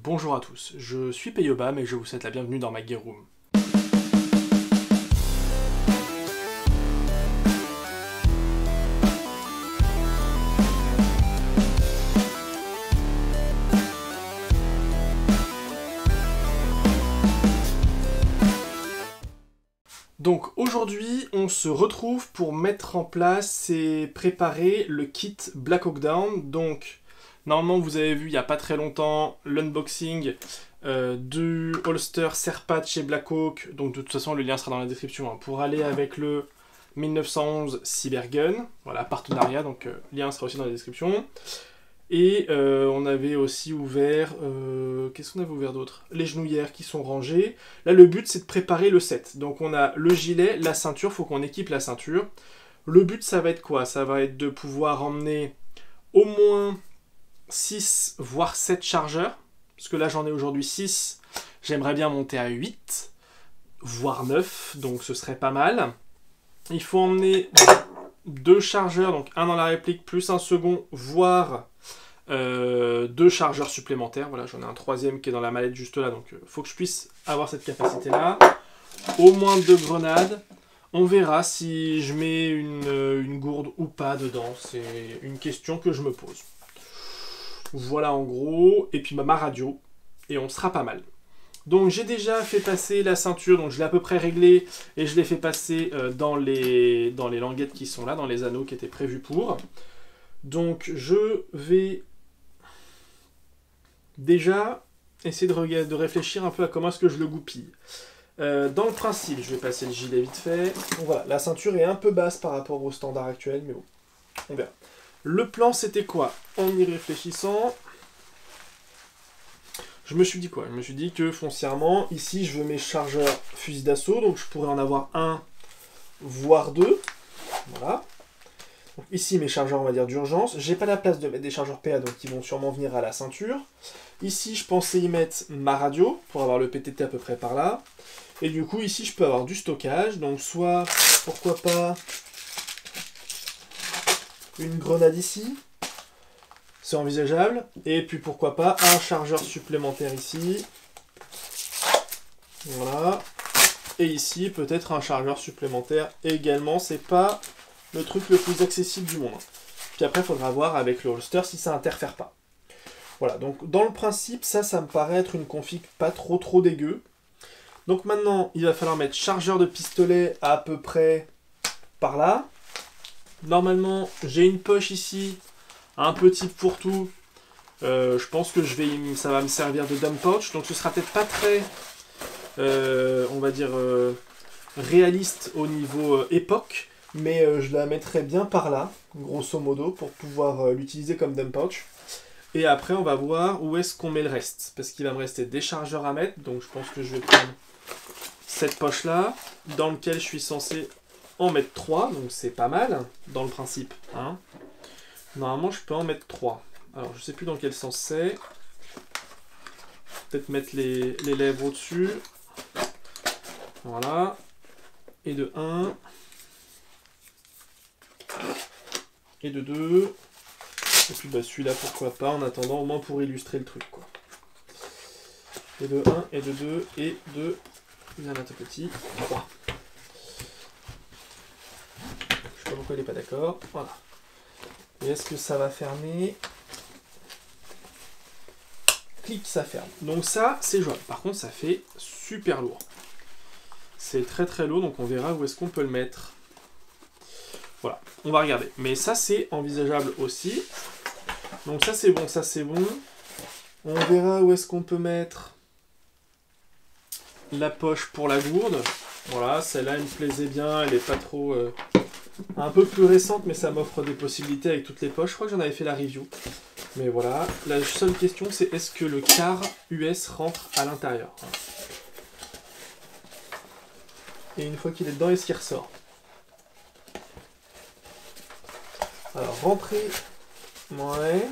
Bonjour à tous, je suis Peyobam et je vous souhaite la bienvenue dans ma Gear Room. Donc aujourd'hui, on se retrouve pour mettre en place et préparer le kit Black Hawk Down. Donc normalement, vous avez vu il n'y a pas très longtemps l'unboxing du holster Serpat chez Black Hawk. Donc de toute façon, le lien sera dans la description pour aller avec le 1911 Cybergun. Voilà, partenariat, donc lien sera aussi dans la description. Et on avait aussi ouvert... qu'est-ce qu'on avait ouvert d'autre? Les genouillères qui sont rangées. Là, le but, c'est de préparer le set. Donc, on a le gilet, la ceinture. Il faut qu'on équipe la ceinture. Le but, ça va être quoi? Ça va être de pouvoir emmener au moins 6, voire 7 chargeurs. Parce que là, j'en ai aujourd'hui 6. J'aimerais bien monter à 8, voire 9. Donc, ce serait pas mal. Il faut emmener 2 chargeurs. Donc, un dans la réplique, plus un second, voire... 2 chargeurs supplémentaires. Voilà, j'en ai un troisième qui est dans la mallette juste là, donc il faut que je puisse avoir cette capacité là. Au moins 2 grenades. On verra si je mets une gourde ou pas dedans, c'est une question que je me pose. Voilà en gros, et puis ma radio, et on sera pas mal. Donc j'ai déjà fait passer la ceinture, donc je l'ai à peu près réglée, et je l'ai fait passer dans les languettes qui sont là, dans les anneaux qui étaient prévus pour. Donc je vais déjà essayer de réfléchir un peu à comment est-ce que je le goupille. Dans le principe, je vais passer le gilet vite fait. Donc voilà, la ceinture est un peu basse par rapport au standard actuel, mais bon, on verra. Le plan, c'était quoi? En y réfléchissant, je me suis dit quoi? Je me suis dit que foncièrement, ici, je veux mes chargeurs fusil d'assaut, donc je pourrais en avoir un, voire 2. Voilà. Donc ici, mes chargeurs, on va dire, d'urgence. J'ai pas la place de mettre des chargeurs PA, donc ils vont sûrement venir à la ceinture. Ici, je pensais y mettre ma radio, pour avoir le PTT à peu près par là. Et du coup, ici, je peux avoir du stockage. Donc soit, pourquoi pas, une grenade ici. C'est envisageable. Et puis, pourquoi pas, un chargeur supplémentaire ici. Voilà. Et ici, peut-être un chargeur supplémentaire également. C'est pas... le truc le plus accessible du monde. Puis après, il faudra voir avec le holster si ça interfère pas. Voilà, donc dans le principe, ça me paraît être une config pas trop dégueu. Donc maintenant, il va falloir mettre chargeur de pistolet à peu près par là. Normalement, j'ai une poche ici, un petit fourre-tout. Je pense que ça va me servir de dump pouch, donc ce sera peut-être pas très, on va dire, réaliste au niveau époque. Mais je la mettrai bien par là, grosso modo, pour pouvoir l'utiliser comme dump pouch. Et après, on va voir où est-ce qu'on met le reste. Parce qu'il va me rester des chargeurs à mettre. Donc je pense que je vais prendre cette poche-là, dans laquelle je suis censé en mettre 3. Donc c'est pas mal, dans le principe. Hein. Normalement, je peux en mettre 3. Alors, je sais plus dans quel sens c'est. Peut-être mettre les lèvres au-dessus. Voilà. Et de 1... et de 2, et puis bah celui-là pourquoi pas, en attendant au moins pour illustrer le truc quoi. Et de 1, et de 2, et de, il y en a un petit, 3. Je sais pas pourquoi il n'est pas d'accord, voilà. Et est-ce que ça va fermer? Clic, ça ferme. Donc ça, c'est jouable. Par contre, ça fait super lourd. C'est très lourd, donc on verra où est-ce qu'on peut le mettre. Voilà, on va regarder. Mais ça, c'est envisageable aussi. Donc ça, c'est bon, ça, c'est bon. On verra où est-ce qu'on peut mettre la poche pour la gourde. Voilà, celle-là, elle me plaisait bien. Elle n'est pas trop... un peu plus récente, mais ça m'offre des possibilités avec toutes les poches. Je crois que j'en avais fait la review. Mais voilà, la seule question, c'est est-ce que le car US rentre à l'intérieur? Et une fois qu'il est dedans, est-ce qu'il ressort? Alors, rentrer, ouais,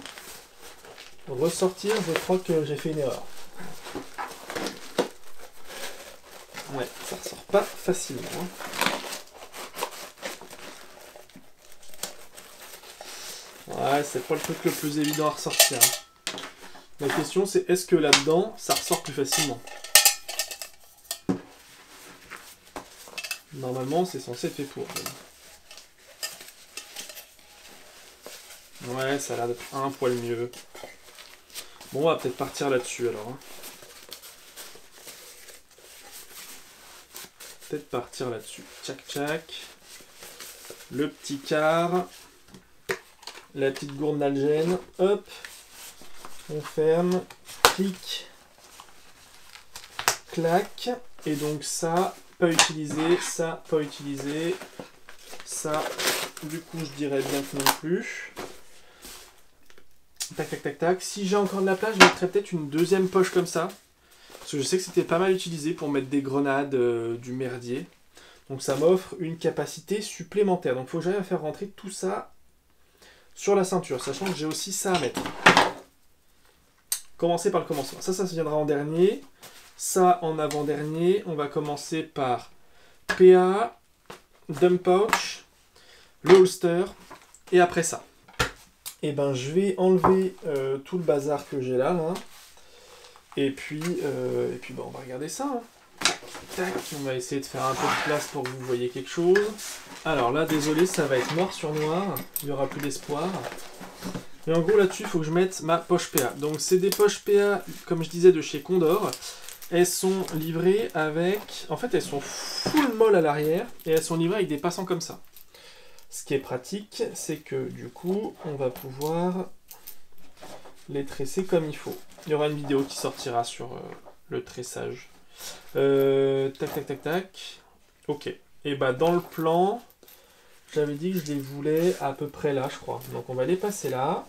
ressortir, je crois que j'ai fait une erreur. Ouais, ça ressort pas facilement. Ouais, c'est pas le truc le plus évident à ressortir. La question c'est est-ce que là-dedans ça ressort plus facilement? Normalement c'est censé être fait pour. Ouais, ça a l'air d'être un poil mieux. Bon, on va peut-être partir là-dessus alors. Hein. Peut-être partir là-dessus. Tchac tchac. Le petit quart. La petite gourde d'algène. Hop. On ferme. Clic. Clac. Et donc ça, pas utilisé. Ça, pas utilisé. Ça, du coup, je dirais bien que non plus. Tac, tac, tac, tac. Si j'ai encore de la place, je mettrais peut-être une deuxième poche comme ça. Parce que je sais que c'était pas mal utilisé pour mettre des grenades, du merdier. Donc ça m'offre une capacité supplémentaire. Donc il faut que j'arrive à faire rentrer tout ça sur la ceinture, sachant que j'ai aussi ça à mettre. Commencer par le commencement. Ça viendra en dernier. Ça en avant-dernier. On va commencer par PA, dump pouch, le holster, et après ça. Et ben je vais enlever tout le bazar que j'ai là. Et puis ben, on va regarder ça. Hein. Tac, on va essayer de faire un peu de place pour que vous voyez quelque chose. Alors là, désolé, ça va être noir sur noir. Il n'y aura plus d'espoir. Et en gros, là-dessus, il faut que je mette ma poche PA. Donc c'est des poches PA, comme je disais, de chez Condor. Elles sont livrées avec... En fait, elles sont full molles à l'arrière. Et elles sont livrées avec des passants comme ça. Ce qui est pratique, c'est que du coup, on va pouvoir les tresser comme il faut. Il y aura une vidéo qui sortira sur le tressage. Tac, tac, tac, tac. Ok. Et bah dans le plan, j'avais dit que je les voulais à peu près là, je crois. Donc on va les passer là.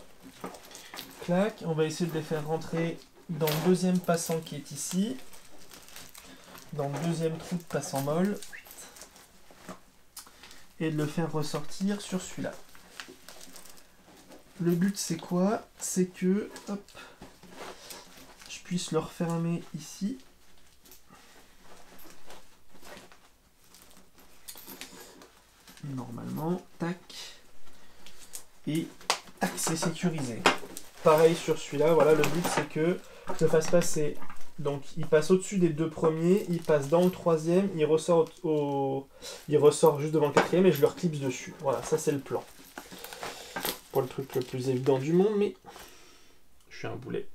Clac. On va essayer de les faire rentrer dans le deuxième passant qui est ici. Dans le deuxième trou de passant molle. Et de le faire ressortir sur celui-là. Le but c'est quoi? C'est que hop, je puisse le refermer ici. Normalement, tac. Et tac, c'est sécurisé. Pareil sur celui-là, voilà, le but c'est que je le fasse passer. Donc il passe au-dessus des deux premiers, il passe dans le troisième, il ressort il ressort juste devant le quatrième et je le reclipse dessus. Voilà, ça c'est le plan. Pas le truc le plus évident du monde, mais je suis un boulet.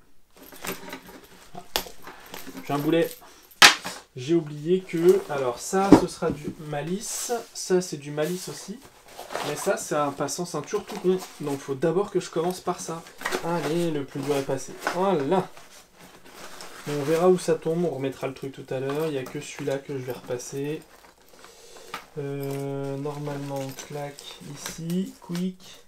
Voilà. Je suis un boulet. J'ai oublié que... Alors ça, ce sera du malice. Ça, c'est du malice aussi. Mais ça, c'est un passant ceinture tout rond. Donc il faut d'abord que je commence par ça. Allez, le plus dur est passé. Voilà. On verra où ça tombe, on remettra le truc tout à l'heure. Il n'y a que celui-là que je vais repasser. Normalement, clac, ici, quick,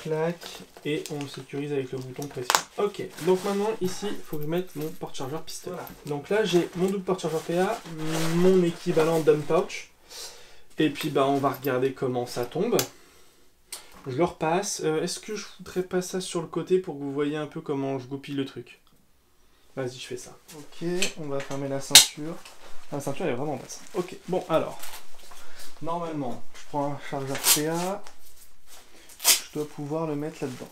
clac, et on le sécurise avec le bouton pression. Ok, donc maintenant, ici, il faut que je mette mon porte-chargeur pistolet. Voilà. Donc là, j'ai mon double porte-chargeur PA, mon équivalent dump pouch, et puis bah, on va regarder comment ça tombe. Je le repasse. Est-ce que je voudrais pas ça sur le côté pour que vous voyez un peu comment je goupille le truc? Vas-y, je fais ça. Ok, on va fermer la ceinture. La ceinture est vraiment basse. Ok, bon alors. Normalement, je prends un chargeur PA. Je dois pouvoir le mettre là-dedans.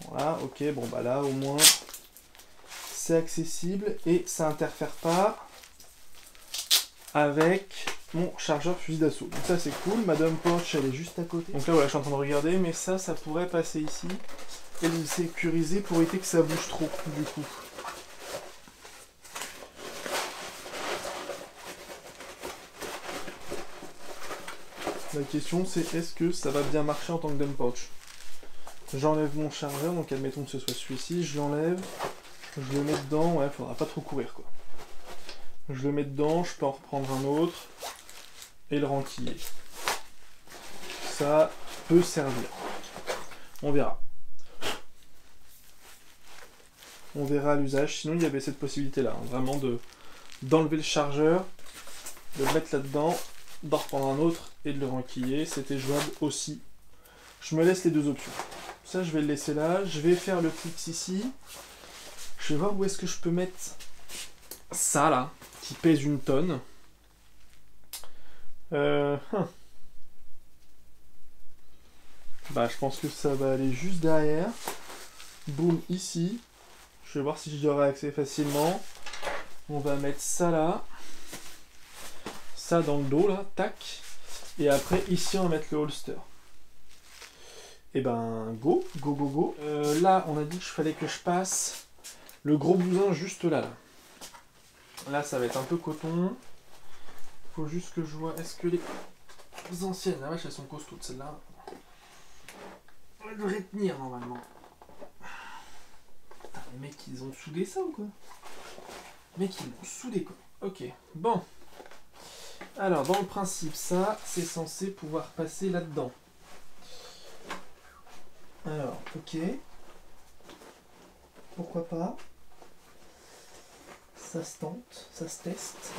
Voilà, ok, bon bah là au moins c'est accessible et ça interfère pas avec mon chargeur fusil d'assaut. Donc ça c'est cool, ma dump pouch elle est juste à côté. Donc là voilà, je suis en train de regarder, mais ça pourrait passer ici. Et le sécuriser pour éviter que ça bouge trop du coup. La question c'est est-ce que ça va bien marcher en tant que dump pouch. J'enlève mon chargeur, donc admettons que ce soit celui-ci, je l'enlève, je le mets dedans, ouais, faudra pas trop courir quoi. Je le mets dedans, je peux en reprendre un autre et le renquiller. Ça peut servir. On verra. On verra à l'usage. Sinon, il y avait cette possibilité-là, hein, vraiment d'enlever le chargeur, de le mettre là-dedans, d'en reprendre un autre et de le renquiller. C'était jouable aussi. Je me laisse les deux options. Ça, je vais le laisser là. Je vais faire le clix ici. Je vais voir où est-ce que je peux mettre ça, là, qui pèse 1 tonne. Bah, je pense que ça va aller juste derrière. boum, ici. Je vais voir si j'y aurai accès facilement. On va mettre ça là. Ça dans le dos là, tac. Et après, ici, on va mettre le holster. Et ben, go. Là, on a dit qu'il fallait que je passe le gros bousin juste là. Là, ça va être un peu coton. Faut juste que je vois, est-ce que les anciennes, la vache, elles sont costaudes, celles-là. Elles devraient tenir normalement. Putain, les mecs, ils ont soudé ça ou quoi? Les mecs, ils l'ont soudé quoi. Ok, bon. Alors, dans le principe, ça, c'est censé pouvoir passer là-dedans. Alors, ok. Pourquoi pas? Ça se tente, ça se teste.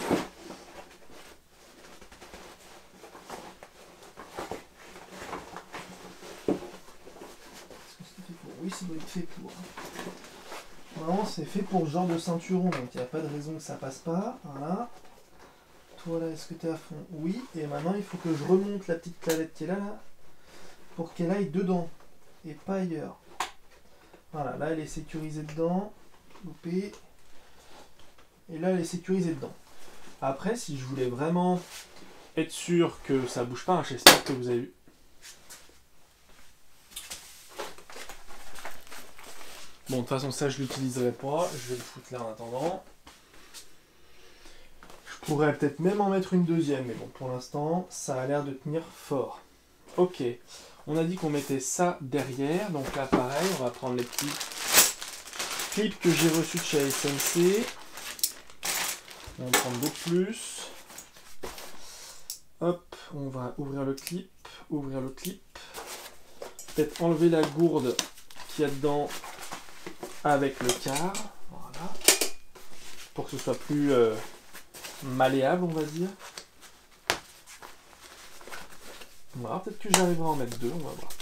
Oui, ça doit être fait pour. Normalement, c'est fait pour ce genre de ceinturon, donc il n'y a pas de raison que ça passe pas. Voilà. Toi là, est-ce que tu es à fond? Oui. Et maintenant, il faut que je remonte la petite clavette qui est là, pour qu'elle aille dedans et pas ailleurs. Voilà, là, elle est sécurisée dedans. Loupé. Et là, elle est sécurisée dedans. Après, si je voulais vraiment être sûr que ça bouge pas, j'espère que vous avez vu. Bon, de toute façon, ça, je l'utiliserai pas. Je vais le foutre là en attendant. Je pourrais peut-être même en mettre une deuxième, mais bon, pour l'instant, ça a l'air de tenir fort. Ok. On a dit qu'on mettait ça derrière. Donc là, pareil, on va prendre les petits clips que j'ai reçus de chez SNC. On va en prendre beaucoup plus. Hop, on va ouvrir le clip. Peut-être enlever la gourde qu'il y a dedans avec le quart. Voilà. Pour que ce soit plus malléable, on va dire. Voilà, peut-être que j'arriverai à en mettre deux, on va voir.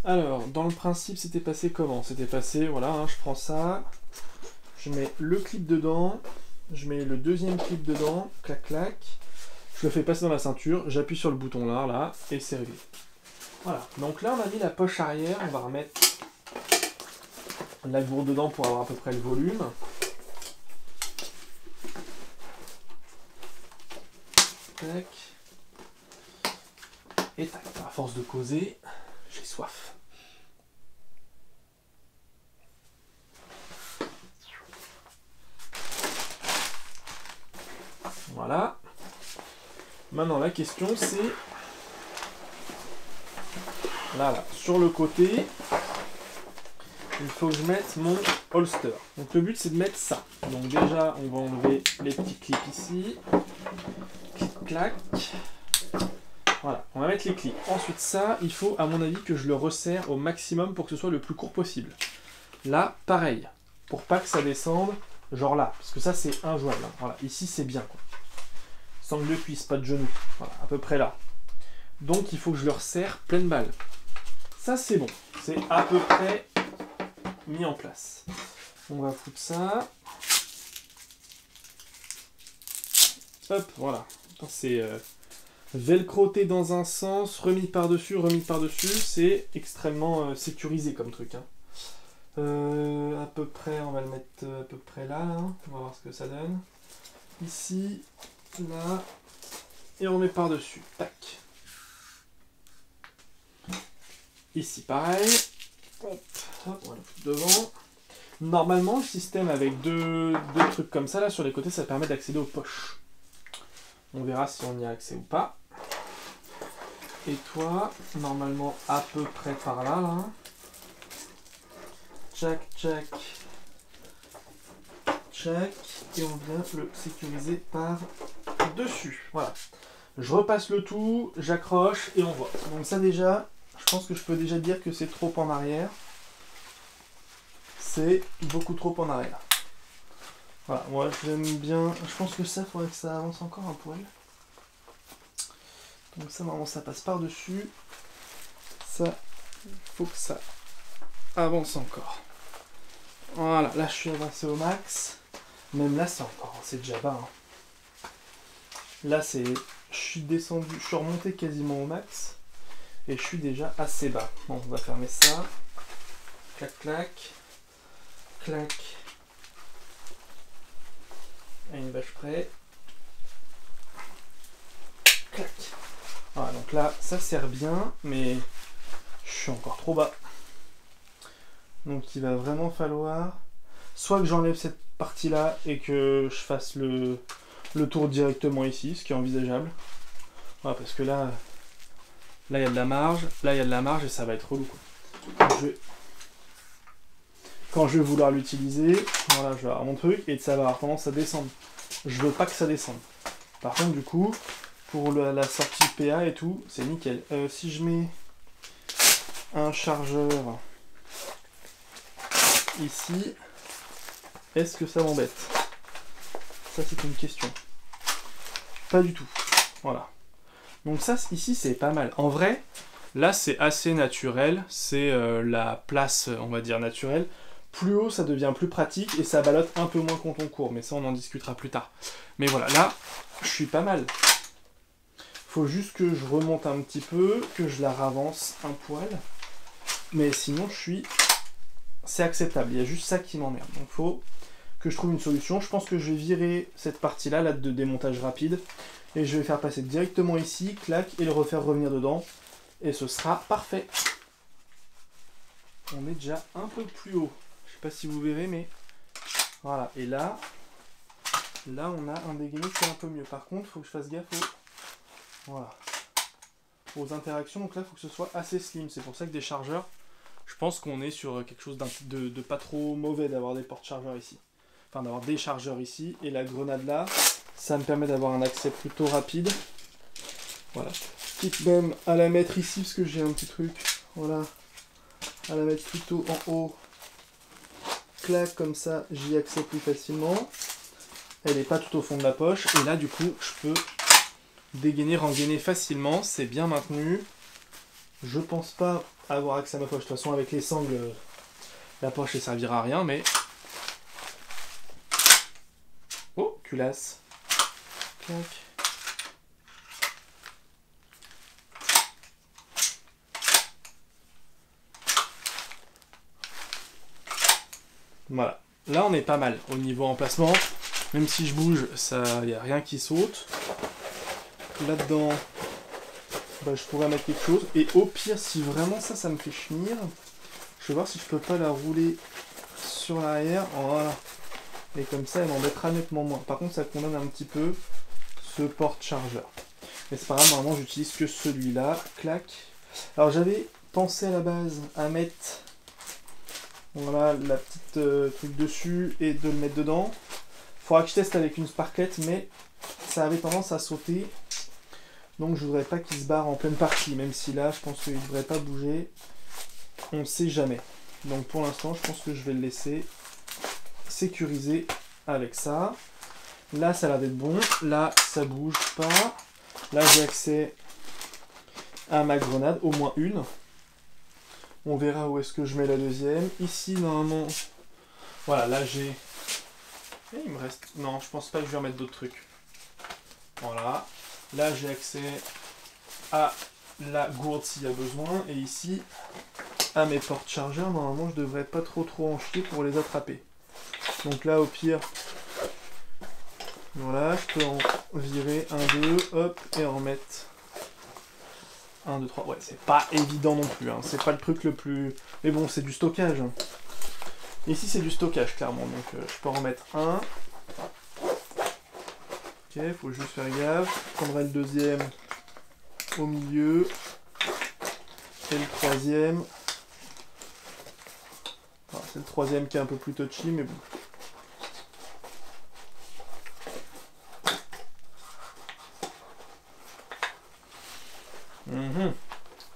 Alors, dans le principe, c'était passé comment? C'était passé, voilà, hein, je prends ça, je mets le clip dedans, je mets le deuxième clip dedans, clac clac, je le fais passer dans la ceinture, j'appuie sur le bouton là, et c'est réglé. Voilà, donc là on a mis la poche arrière, on va remettre la gourde dedans pour avoir à peu près le volume. Tac. Et tac, à force de causer, j'ai soif. Voilà. Maintenant la question c'est là, sur le côté, il faut que je mette mon holster. Donc le but c'est de mettre ça. Donc déjà on va enlever les petits clips ici. Clic clac. Voilà, on va mettre les clips. Ensuite ça, il faut à mon avis que je le resserre au maximum pour que ce soit le plus court possible. Là, pareil, pour pas que ça descende, genre là, parce que ça c'est injouable. Hein. Voilà, ici c'est bien quoi. Sangle de cuisse, pas de genou. Voilà, à peu près là. Donc il faut que je le resserre pleine balle. Ça c'est bon, c'est à peu près mis en place. On va foutre ça. Hop, voilà. C'est velcroté dans un sens, remis par-dessus, c'est extrêmement sécurisé comme truc. Hein. À peu près, on va le mettre à peu près là, hein. On va voir ce que ça donne. Ici, là, et on met par-dessus. Tac. Ici, pareil. Hop, hop, on va le foutre devant. Normalement, le système avec deux trucs comme ça, là, sur les côtés, ça permet d'accéder aux poches. On verra si on y a accès ou pas. Et toi, normalement à peu près par là, là. Tchac, tchac. Tchac. Et on vient le sécuriser par dessus. Voilà. Je repasse le tout, j'accroche et on voit. Donc ça déjà, je pense que je peux déjà dire que c'est trop en arrière. C'est beaucoup trop en arrière. Voilà, moi j'aime bien. Je pense que ça, il faudrait que ça avance encore un poil. Donc ça, normalement, ça passe par-dessus. Ça, il faut que ça avance encore. Voilà, là je suis avancé au max. Même là, c'est déjà bas. Hein. Là, je suis descendu, je suis remonté quasiment au max. Et je suis déjà assez bas. Bon, on va fermer ça. Clac, clac. Clac. À une vache près. Clac. Voilà, donc là, ça sert bien, mais je suis encore trop bas. Donc il va vraiment falloir soit que j'enlève cette partie-là et que je fasse le tour directement ici, ce qui est envisageable. Voilà, parce que là il y a de la marge, là il y a de la marge et ça va être relou, quoi. Quand je vais vouloir l'utiliser, voilà, je vais avoir mon truc et ça va avoir tendance à descendre. Je veux pas que ça descende. Par contre, du coup, pour la sortie PA et tout, c'est nickel. Si je mets un chargeur ici, est-ce que ça m'embête? Ça, c'est une question. Pas du tout. Voilà. Donc ça, ici, c'est pas mal. En vrai, là, c'est assez naturel. C'est la place, on va dire, naturelle. Plus haut, ça devient plus pratique et ça ballotte un peu moins quand on court. Mais ça, on en discutera plus tard. Mais voilà, là, je suis pas mal. Faut juste que je remonte un petit peu, que je la ravance un poil. Mais sinon, c'est acceptable. Il y a juste ça qui m'emmerde. Donc, faut que je trouve une solution. Je pense que je vais virer cette partie-là, là, de démontage rapide. Et je vais faire passer directement ici, clac, et le refaire revenir dedans. Et ce sera parfait. On est déjà un peu plus haut. Je sais pas si vous verrez, mais voilà. Et là on a un dégainé qui est un peu mieux. Par contre, il faut que je fasse gaffe aux interactions. Donc là, il faut que ce soit assez slim. C'est pour ça que des chargeurs, je pense qu'on est sur quelque chose de pas trop mauvais d'avoir des portes-chargeurs ici. Enfin, d'avoir des chargeurs ici. Et la grenade là, ça me permet d'avoir un accès plutôt rapide. Voilà. Quitte même à la mettre ici, parce que j'ai un petit truc. Voilà. À la mettre plutôt en haut. Clac, comme ça, j'y accède plus facilement. Elle n'est pas tout au fond de la poche. Et là, du coup, je peux dégainer, rengainer facilement. C'est bien maintenu. Je pense pas avoir accès à ma poche. De toute façon, avec les sangles, la poche ne servira à rien, mais... Oh, culasse. Clac. Voilà. Là, on est pas mal au niveau emplacement. Même si je bouge, il n'y a rien qui saute. Là-dedans, bah, je pourrais mettre quelque chose. Et au pire, si vraiment ça me fait chenir, je vais voir si je peux pas la rouler sur l'arrière. Voilà. Et comme ça, elle m'embêtera nettement moins. Par contre, ça condamne un petit peu ce porte-chargeur. Mais c'est pas grave, normalement, j'utilise que celui-là. Clac. Alors, j'avais pensé à la base à mettre... Voilà, la petite truc dessus et de le mettre dedans. Faudra que je teste avec une sparklette, mais ça avait tendance à sauter. Donc je voudrais pas qu'il se barre en pleine partie, même si là, je pense qu'il ne devrait pas bouger. On ne sait jamais. Donc pour l'instant, je pense que je vais le laisser sécuriser avec ça. Là, ça a l'air d'être bon. Là, ça bouge pas. Là, j'ai accès à ma grenade, au moins une. On verra où est-ce que je mets la deuxième. Ici, normalement... Voilà, là, j'ai... Et il me reste... Non, je pense pas que je vais remettre d'autres trucs. Voilà. Là, j'ai accès à la gourde s'il y a besoin. Et ici, à mes porte-chargeurs. Normalement, je devrais pas trop en jeter pour les attraper. Donc là, au pire... Voilà, je peux en virer un, deux, hop, et en remettre... 1, 2, 3, ouais, c'est pas évident non plus, hein. C'est pas le truc le plus... Mais bon, c'est du stockage. Ici, c'est du stockage, clairement, donc je peux en remettre un. Ok, faut juste faire gaffe. Je prendrai le deuxième au milieu. Et le troisième... Enfin, c'est le troisième qui est un peu plus touchy, mais bon.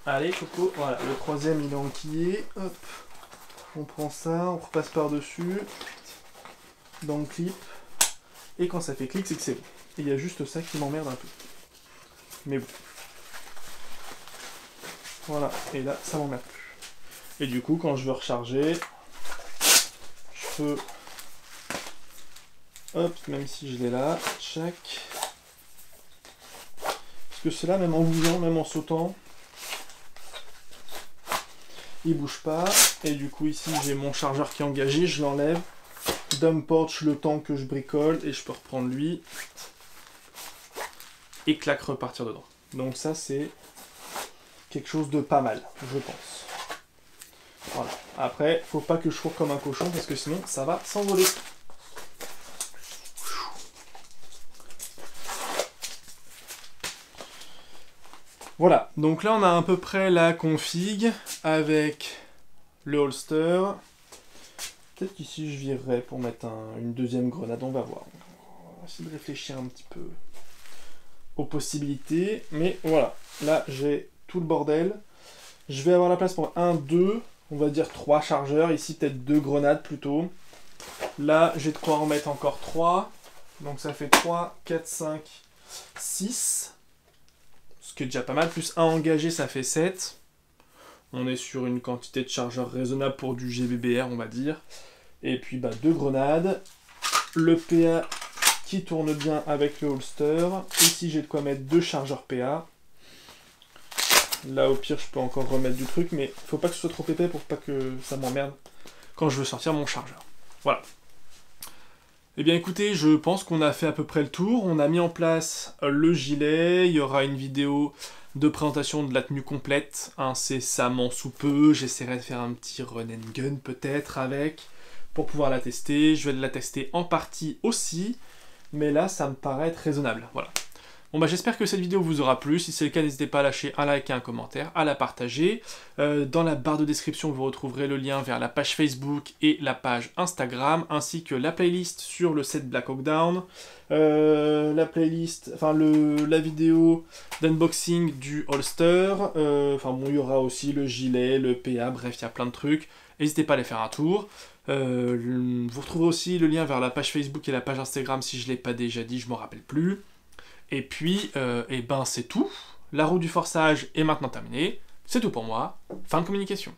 Allez, Coco, voilà, le troisième il est enquillé, hop, on prend ça, on repasse par-dessus, dans le clip, et quand ça fait clic, c'est que c'est bon. Et il y a juste ça qui m'emmerde un peu. Mais bon. Voilà, et là, ça m'emmerde plus. Et du coup, quand je veux recharger, je peux, hop, même si je l'ai là, tchac. Parce que c'est là, même en bougeant, même en sautant, il bouge pas. Et du coup ici j'ai mon chargeur qui est engagé, je l'enlève. Dump porch le temps que je bricole et je peux reprendre lui. Et clac, repartir dedans. Donc ça c'est quelque chose de pas mal, je pense. Voilà. Après, faut pas que je cours comme un cochon parce que sinon ça va s'envoler. Voilà, donc là on a à peu près la config avec le holster. Peut-être qu'ici je virerai pour mettre une deuxième grenade, on va voir. On va essayer de réfléchir un petit peu aux possibilités. Mais voilà, là j'ai tout le bordel. Je vais avoir la place pour 1, 2, on va dire 3 chargeurs. Ici peut-être 2 grenades plutôt. Là j'ai de quoi en mettre encore 3. Donc ça fait 3, 4, 5, 6. Ce qui est déjà pas mal, plus 1 engagé, ça fait 7. On est sur une quantité de chargeurs raisonnable pour du GBBR, on va dire. Et puis 2 grenades. Le PA qui tourne bien avec le holster. Ici, j'ai de quoi mettre 2 chargeurs PA. Là, au pire, je peux encore remettre du truc, mais faut pas que ce soit trop épais pour pas que ça m'emmerde quand je veux sortir mon chargeur. Voilà. Eh bien écoutez, je pense qu'on a fait à peu près le tour. On a mis en place le gilet. Il y aura une vidéo de présentation de la tenue complète incessamment sous peu. J'essaierai de faire un petit run and gun peut-être avec pour pouvoir la tester. Je vais la tester en partie aussi. Mais là, ça me paraît être raisonnable. Voilà. Bon j'espère que cette vidéo vous aura plu. Si c'est le cas, n'hésitez pas à lâcher un like et un commentaire, à la partager. Dans la barre de description, vous retrouverez le lien vers la page Facebook et la page Instagram, ainsi que la playlist sur le set Black Hawk Down, la playlist, la vidéo d'unboxing du holster. Il y aura aussi le gilet, le PA, bref, il y a plein de trucs. N'hésitez pas à aller faire un tour. Vous retrouverez aussi le lien vers la page Facebook et la page Instagram si je ne l'ai pas déjà dit, je ne m'en rappelle plus. Et puis, c'est tout. La roue du forçage est maintenant terminée. C'est tout pour moi. Fin de communication.